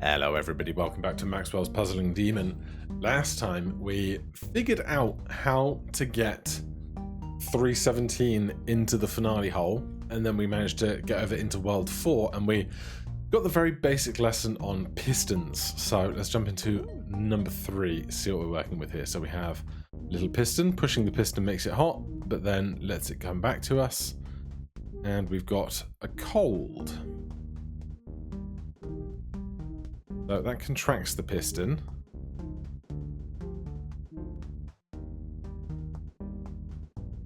Hello everybody, welcome back to Maxwell's Puzzling Demon. Last time we figured out how to get 317 into the finale hole, and then we managed to get over into World 4, and we got the very basic lesson on pistons. So let's jump into number 3, see what we're working with here. So we have little piston, pushing the piston makes it hot, but then lets it come back to us. And we've got a cold. So that contracts the piston.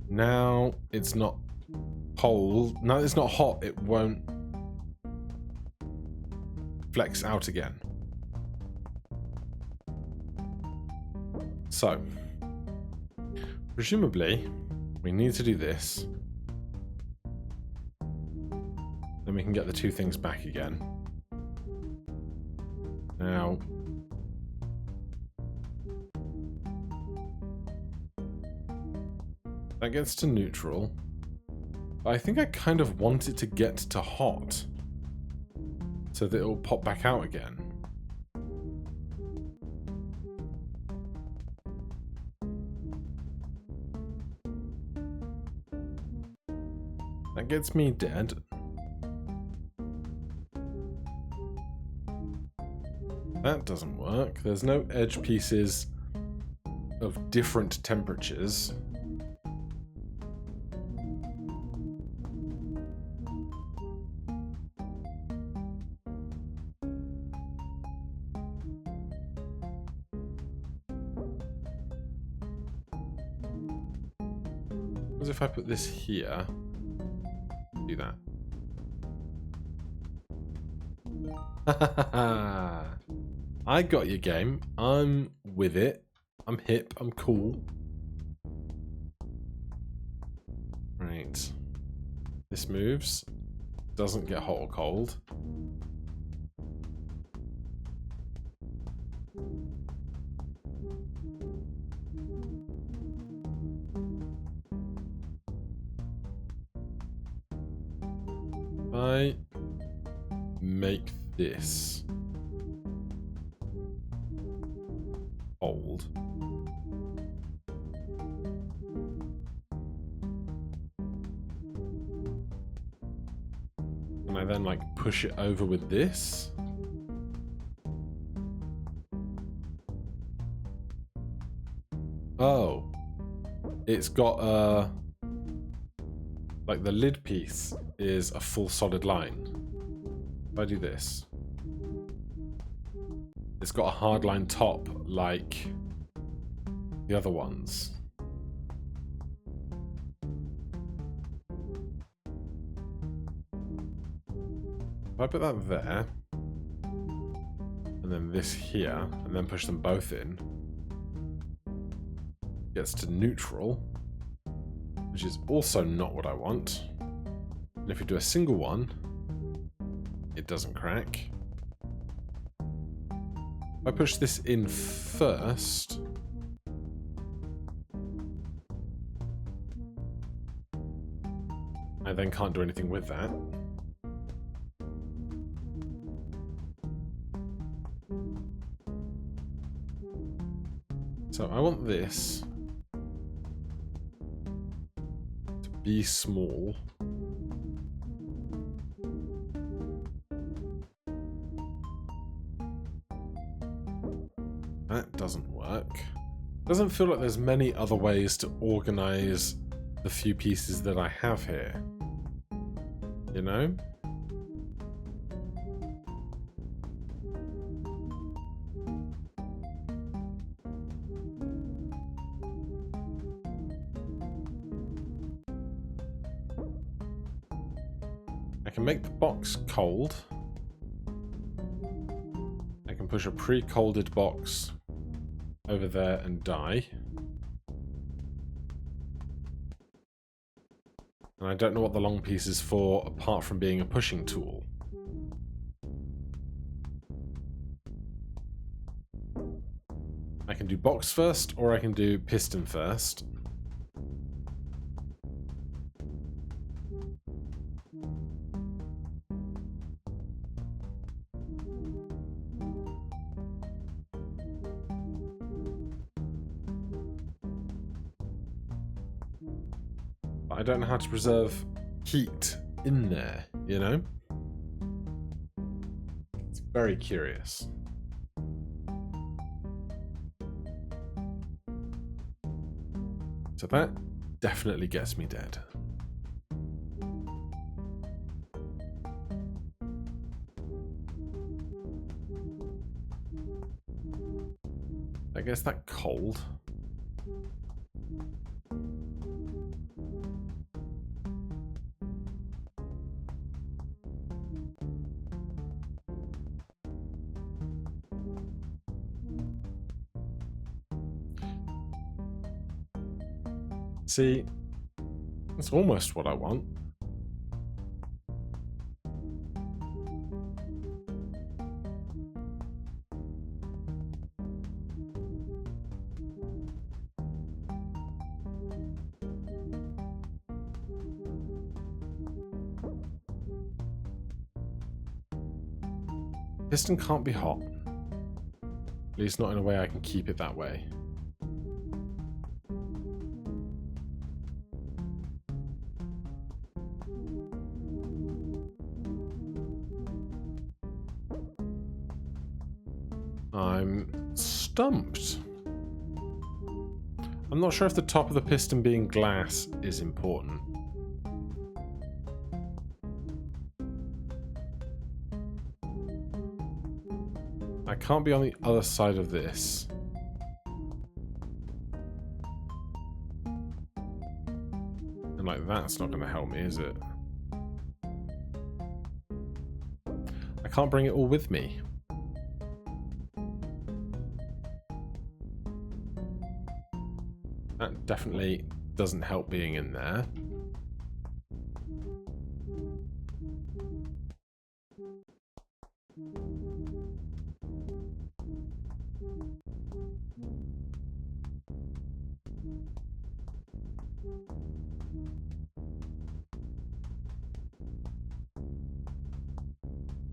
Now it's not cold. Now it's not hot, it won't flex out again. So, presumably, we need to do this. Then we can get the two things back again. Now, that gets to neutral. But I think I kind of want it to get to hot so that it will pop back out again. That gets me dead. That doesn't work. There's no edge pieces of different temperatures. What if I put this here? Do that. I got your game. I'm with it. I'm hip. I'm cool. Right. This moves. Doesn't get hot or cold. I make this cold. And I then like push it over with this. Oh, it's got like the lid piece is a full solid line. If I do this, it's got a hard line top like the other ones. If I put that there, and then this here, and then push them both in, gets to neutral, which is also not what I want. And if we do a single one, it doesn't crack. If I push this in first, I then can't do anything with that. So I want this to be small. That doesn't work. Doesn't feel like there's many other ways to organize the few pieces that I have here. You know? I can make the box cold. I can push a pre-colded box over there and die. And I don't know what the long piece is for apart from being a pushing tool. I can do box first or I can do piston first. I don't know how to preserve heat in there, you know? It's very curious. So that definitely gets me dead. I guess that cold. See, that's almost what I want. Piston can't be hot. At least not in a way I can keep it that way. I'm stumped. I'm not sure if the top of the piston being glass is important. I can't be on the other side of this. And like that's not going to help me, is it? I can't bring it all with me. That definitely doesn't help being in there.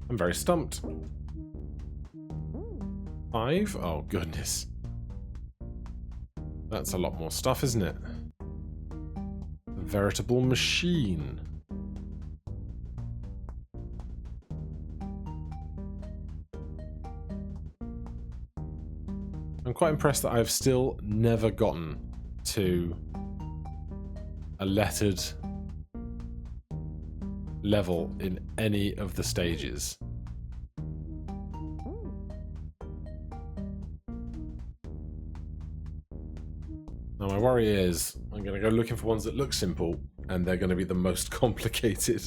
I'm very stumped. 5? Oh, goodness. That's a lot more stuff, isn't it? A veritable machine. I'm quite impressed that I've still never gotten to a lettered level in any of the stages. Now my worry is I'm going to go looking for ones that look simple and they're going to be the most complicated.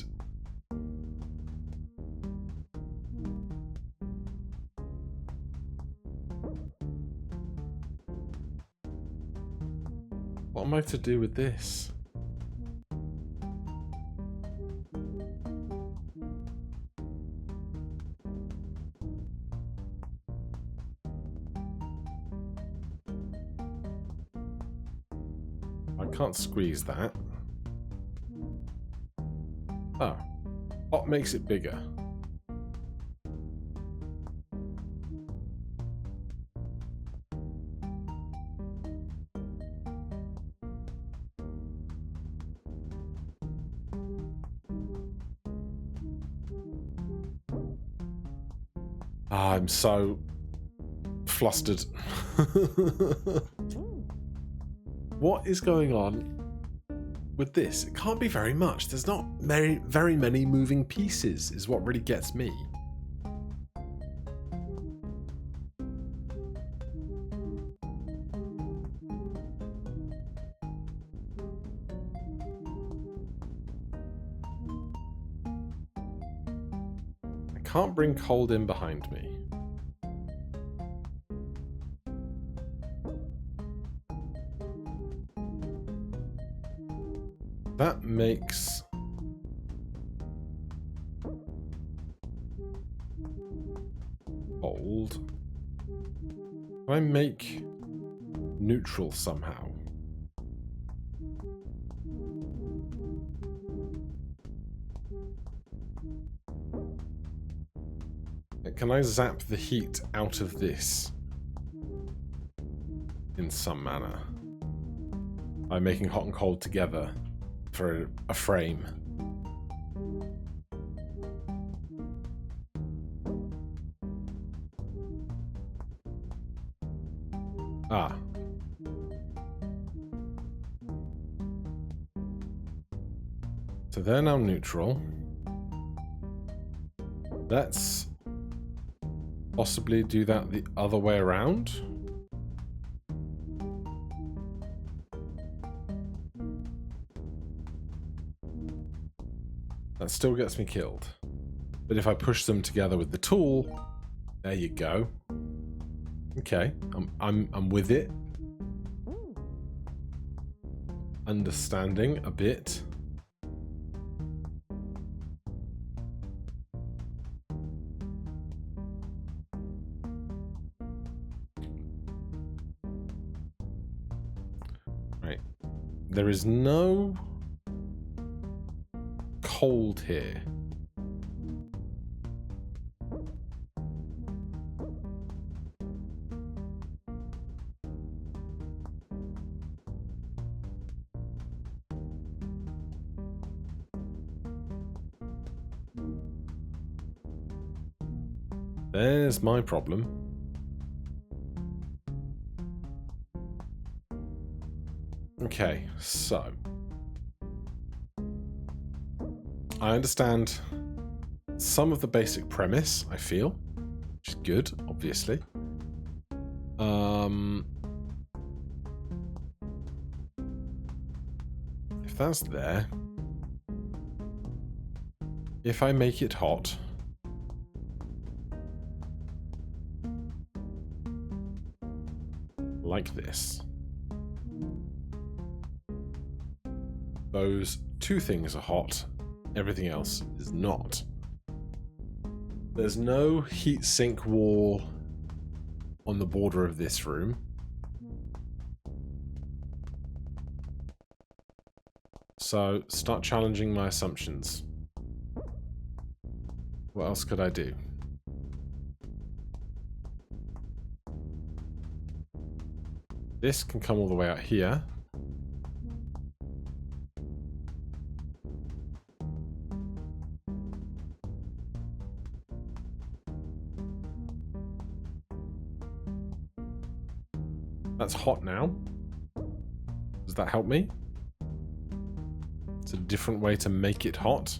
What am I to do with this? I can't squeeze that. Oh. What makes it bigger? I'm so flustered. What is going on with this? It can't be very much. There's not very many moving pieces is what really gets me. I can't bring cold in behind me. That makes cold. Can I make neutral somehow? Can I zap the heat out of this in some manner by making hot and cold together for a frame. Ah. So they're now neutral. Let's possibly do that the other way around. That still gets me killed. But if I push them together with the tool, there you go. Okay, I'm with it. Understanding a bit. Right. There is no cold here. There's my problem. Okay, so I understand some of the basic premise, I feel, which is good, obviously. If that's there, if I make it hot, like this, those two things are hot, everything else is not. There's no heat sink wall on the border of this room. So start challenging my assumptions. What else could I do? This can come all the way out here. That's hot now. Does that help me? It's a different way to make it hot.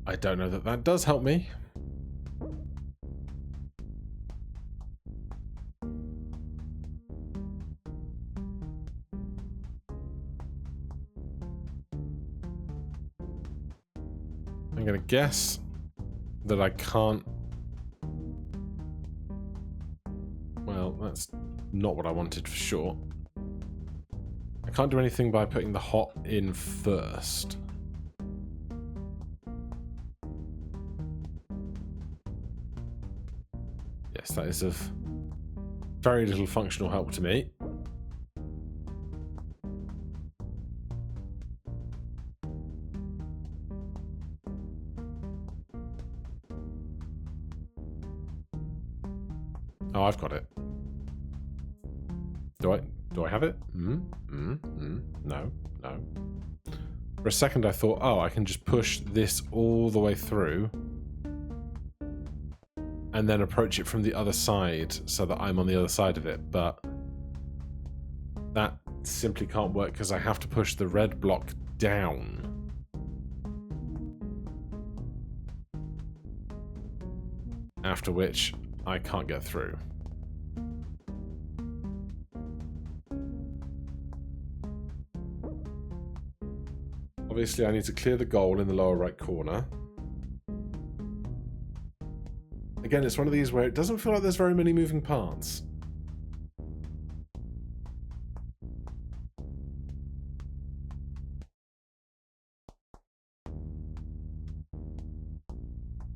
I don't know that that does help me. I'm going to guess that I can't... Well, that's not what I wanted for sure. I can't do anything by putting the hot in first. Yes, that is of very little functional help to me. Oh, I've got it. Do I have it? No. For a second I thought, oh, I can just push this all the way through and then approach it from the other side so that I'm on the other side of it, but that simply can't work because I have to push the red block down. After which I can't get through. Obviously, I need to clear the goal in the lower right corner. Again, it's one of these where it doesn't feel like there's very many moving parts.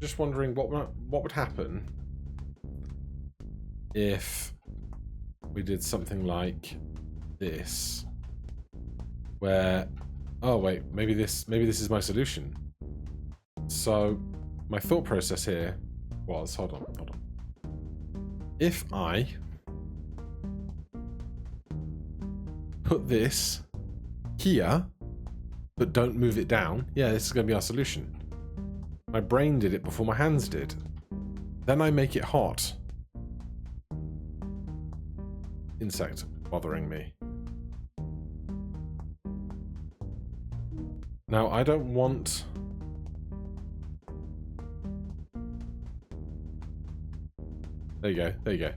Just wondering what would happen if we did something like this where... Oh, wait. Maybe this is my solution. So, my thought process here was... Hold on. If I put this here, but don't move it down, yeah, this is going to be our solution. My brain did it before my hands did. Then I make it hot. Insect bothering me. Now, I don't want... There you go.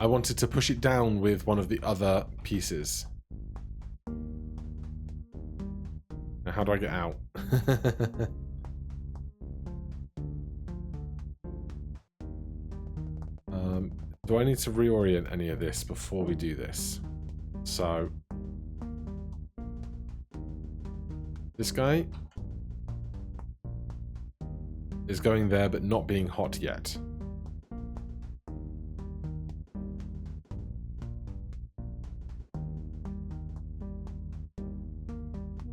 I wanted to push it down with one of the other pieces. Now, how do I get out? Do I need to reorient any of this before we do this? So... This guy is going there, but not being hot yet.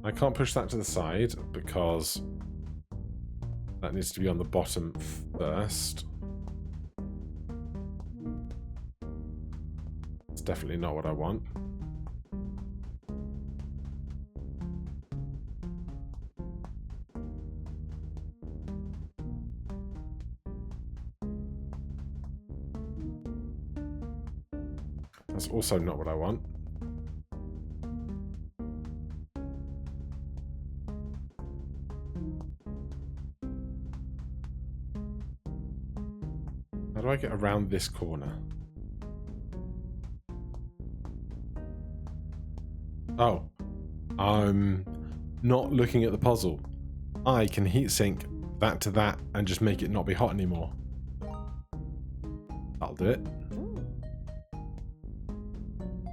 I can't push that to the side because that needs to be on the bottom first. It's definitely not what I want. That's also not what I want. How do I get around this corner? Oh, I'm not looking at the puzzle. I can heatsink that to that and just make it not be hot anymore. I'll do it.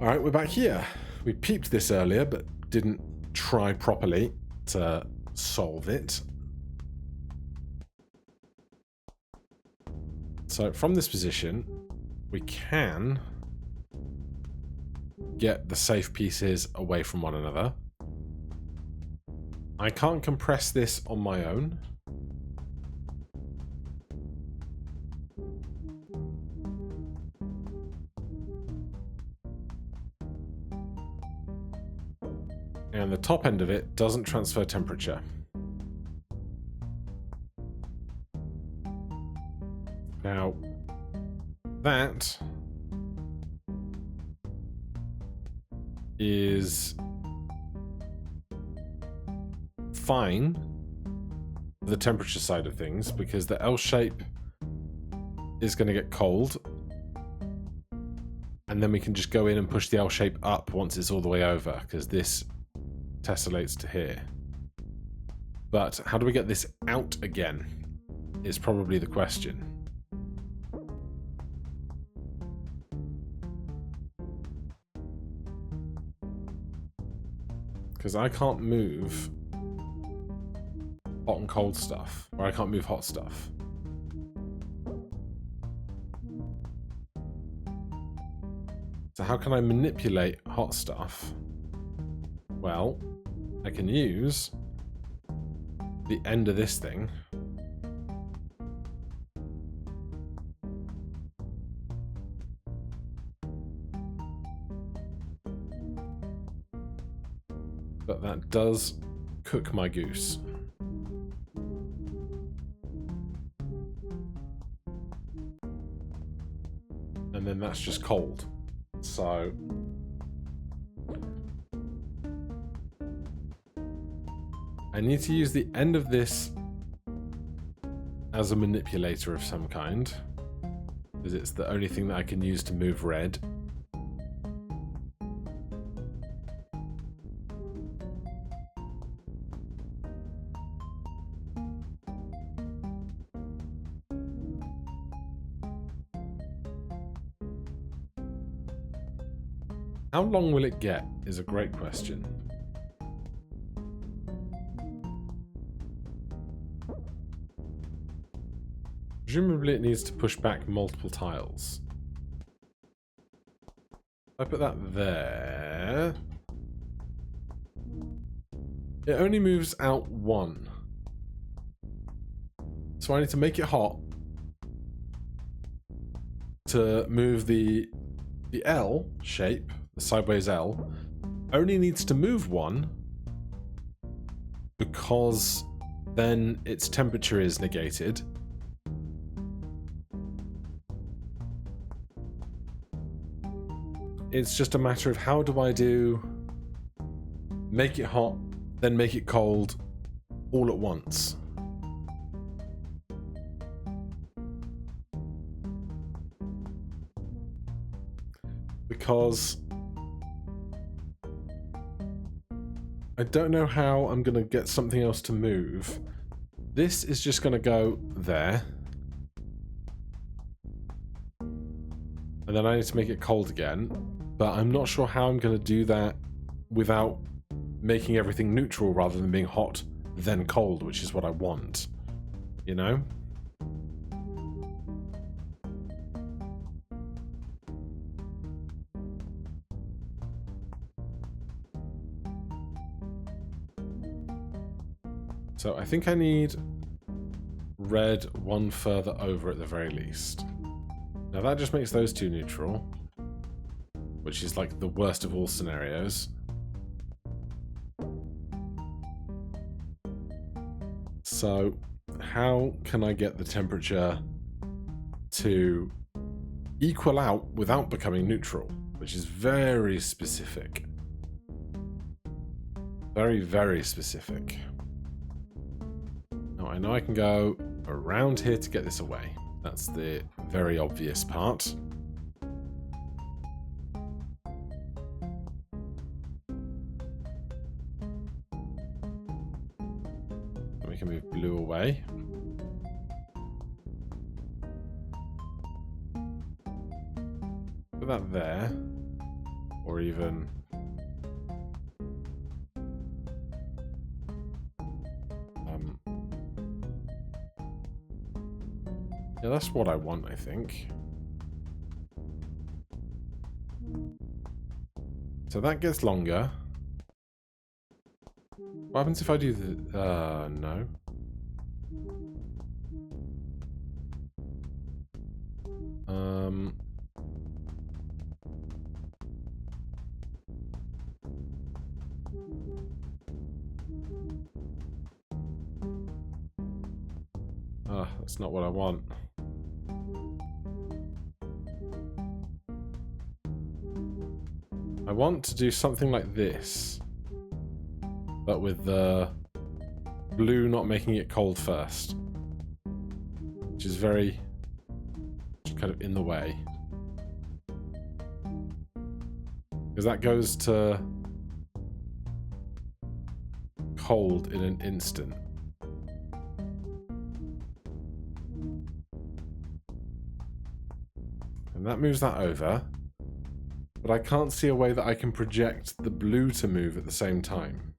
Alright, we're back here. We peeped this earlier, but didn't try properly to solve it. So from this position, we can get the safe pieces away from one another. I can't compress this on my own. And the top end of it doesn't transfer temperature. Now, that is fine for the temperature side of things because the L shape is going to get cold, and then we can just go in and push the L shape up once it's all the way over because this tessellates to here. But how do we get this out again is probably the question. Because I can't move hot and cold stuff, or I can't move hot stuff. So how can I manipulate hot stuff? Well, I can use the end of this thing but that does cook my goose. And then that's just cold. So I need to use the end of this as a manipulator of some kind, because it's the only thing that I can use to move red. How long will it get is a great question. Presumably it needs to push back multiple tiles. I put that there. It only moves out one. So I need to make it hot to move the L shape, the sideways L, only needs to move one because then its temperature is negated. It's just a matter of how do I do make it hot, then make it cold all at once. Because I don't know how I'm going to get something else to move. This is just going to go there. And then I need to make it cold again. But I'm not sure how I'm going to do that without making everything neutral rather than being hot, then cold, which is what I want. You know? So I think I need red one further over at the very least. Now that just makes those two neutral, which is like the worst of all scenarios. So how can I get the temperature to equal out without becoming neutral, which is very specific. Very, very specific. Now I know I can go around here to get this away. That's the very obvious part. We can move blue away. Put that there. Or even... yeah, that's what I want, I think. So that gets longer. What happens if I do the... no. That's not what I want. I want to do something like this, but with the blue not making it cold first, which is very kind of in the way, because that goes to cold in an instant. And that moves that over. But I can't see a way that I can project the blue to move at the same time.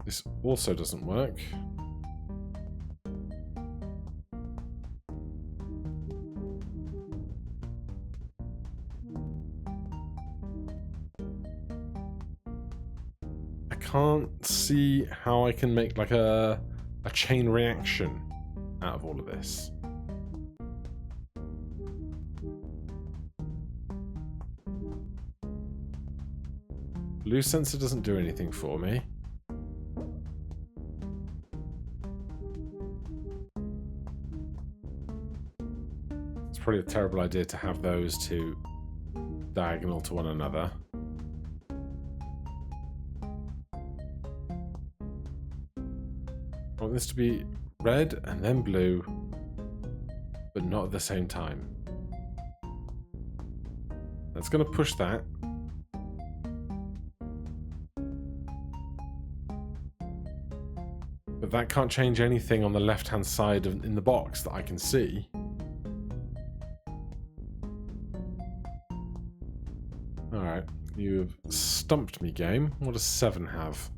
This also doesn't work. Can't see how I can make like a chain reaction out of all of this. Blue sensor doesn't do anything for me. It's probably a terrible idea to have those two diagonal to one another. I want this to be red and then blue, but not at the same time. That's going to push that. But that can't change anything on the left-hand side in the box that I can see. You've stumped me, game. What does 7 have?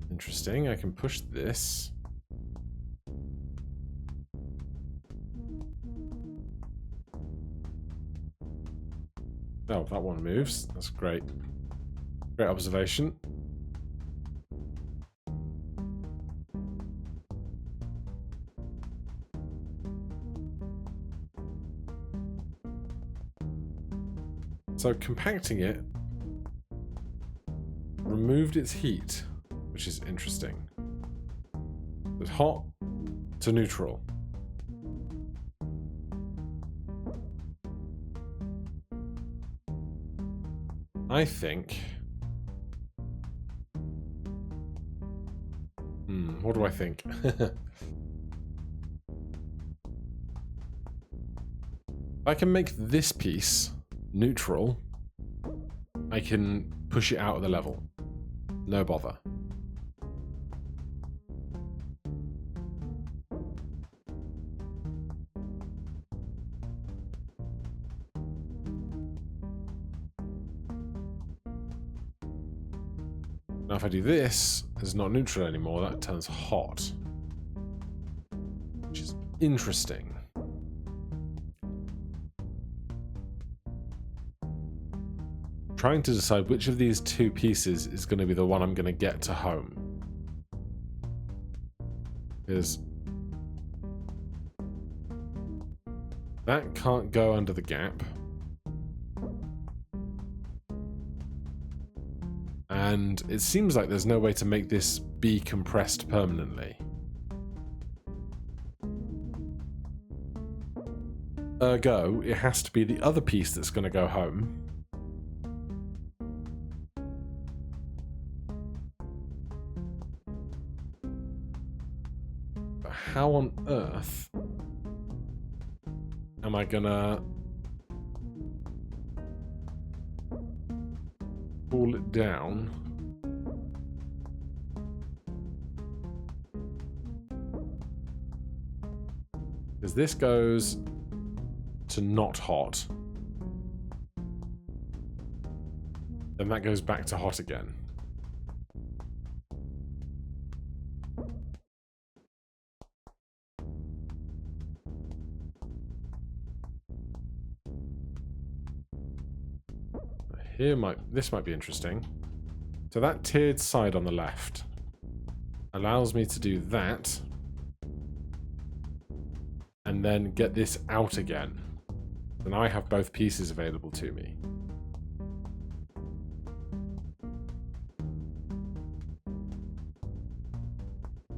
Interesting. I can push this. Oh, that one moves. That's great. Great observation. So compacting it removed its heat, which is interesting. It's hot to neutral. I think... what do I think? I can make this piece neutral. I can push it out of the level. No bother. Now if I do this, it's not neutral anymore, that turns hot. Which is interesting. Trying to decide which of these two pieces is going to be the one I'm going to get to home. Because that can't go under the gap. And it seems like there's no way to make this be compressed permanently. Ergo, it has to be the other piece that's going to go home. But how on earth am I gonna pull it down? Because this goes to not hot. Then that goes back to hot again. This might be interesting. So that tiered side on the left allows me to do that and then get this out again. Then I have both pieces available to me.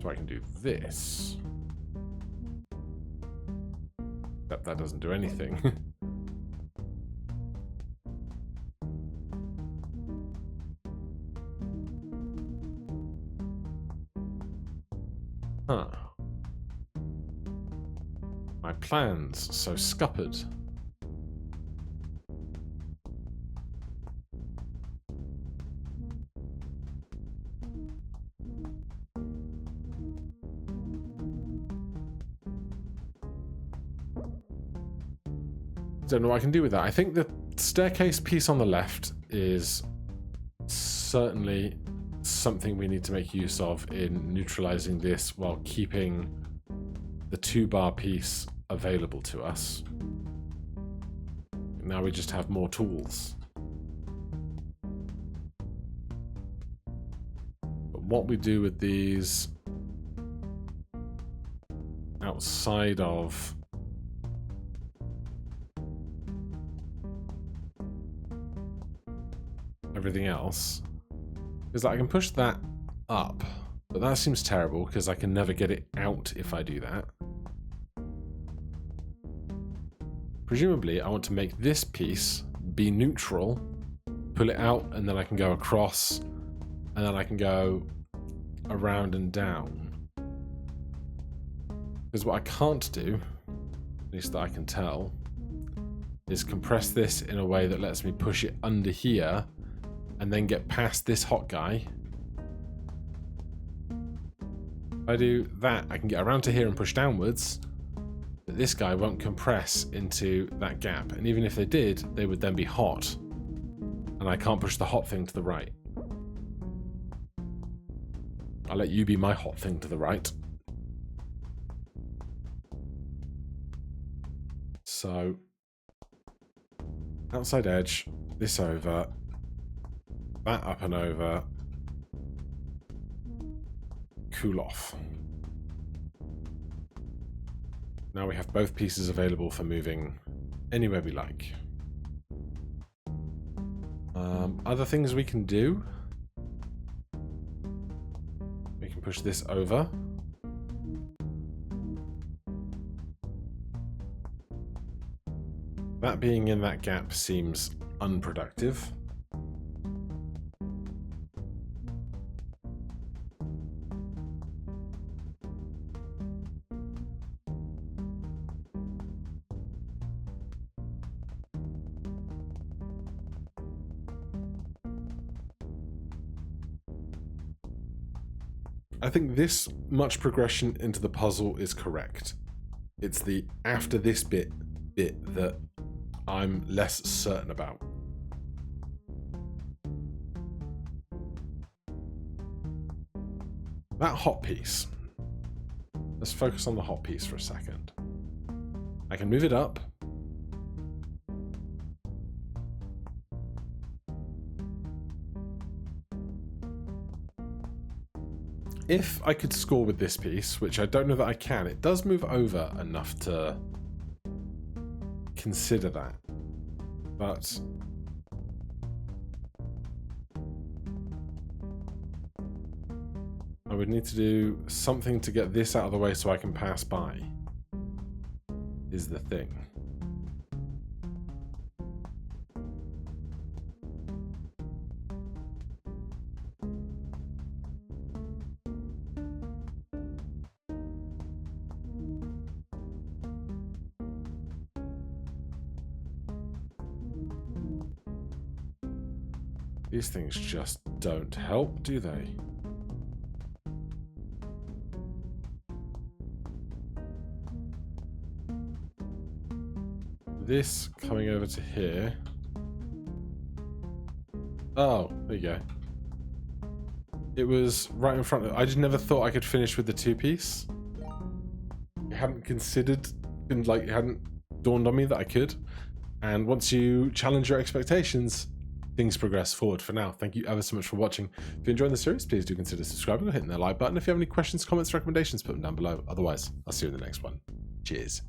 So I can do this. Except that doesn't do anything. Huh. My plan's so scuppered. Don't know what I can do with that. I think the staircase piece on the left is certainly something we need to make use of in neutralizing this while keeping the 2-bar piece available to us. Now we just have more tools. But what we do with these outside of everything else is that I can push that up, but that seems terrible because I can never get it out if I do that. Presumably I want to make this piece be neutral, pull it out, and then I can go across, and then I can go around and down. Because what I can't do, at least that I can tell, is compress this in a way that lets me push it under here and then get past this hot guy. If I do that, I can get around to here and push downwards. But this guy won't compress into that gap. And even if they did, they would then be hot. And I can't push the hot thing to the right. I'll let you be my hot thing to the right. So, outside edge, this over, that up and over, cool off. Now we have both pieces available for moving anywhere we like. Other things we can do. We can push this over. That being in that gap seems unproductive. I think this much progression into the puzzle is correct. It's the after this bit that I'm less certain about. That hot piece. Let's focus on the hot piece for a second. I can move it up. If I could score with this piece, which I don't know that I can, it does move over enough to consider that. But I would need to do something to get this out of the way so I can pass by, is the thing. These things just don't help, do they? This coming over to here. Oh, there you go. It was right in front of it. I just never thought I could finish with the two-piece. It hadn't considered, it hadn't dawned on me that I could. And once you challenge your expectations, things progress forward. For now, thank you ever so much for watching. If you're enjoying the series, please do consider subscribing or hitting that like button. If you have any questions, comments, recommendations, put them down below. Otherwise, I'll see you in the next one. Cheers.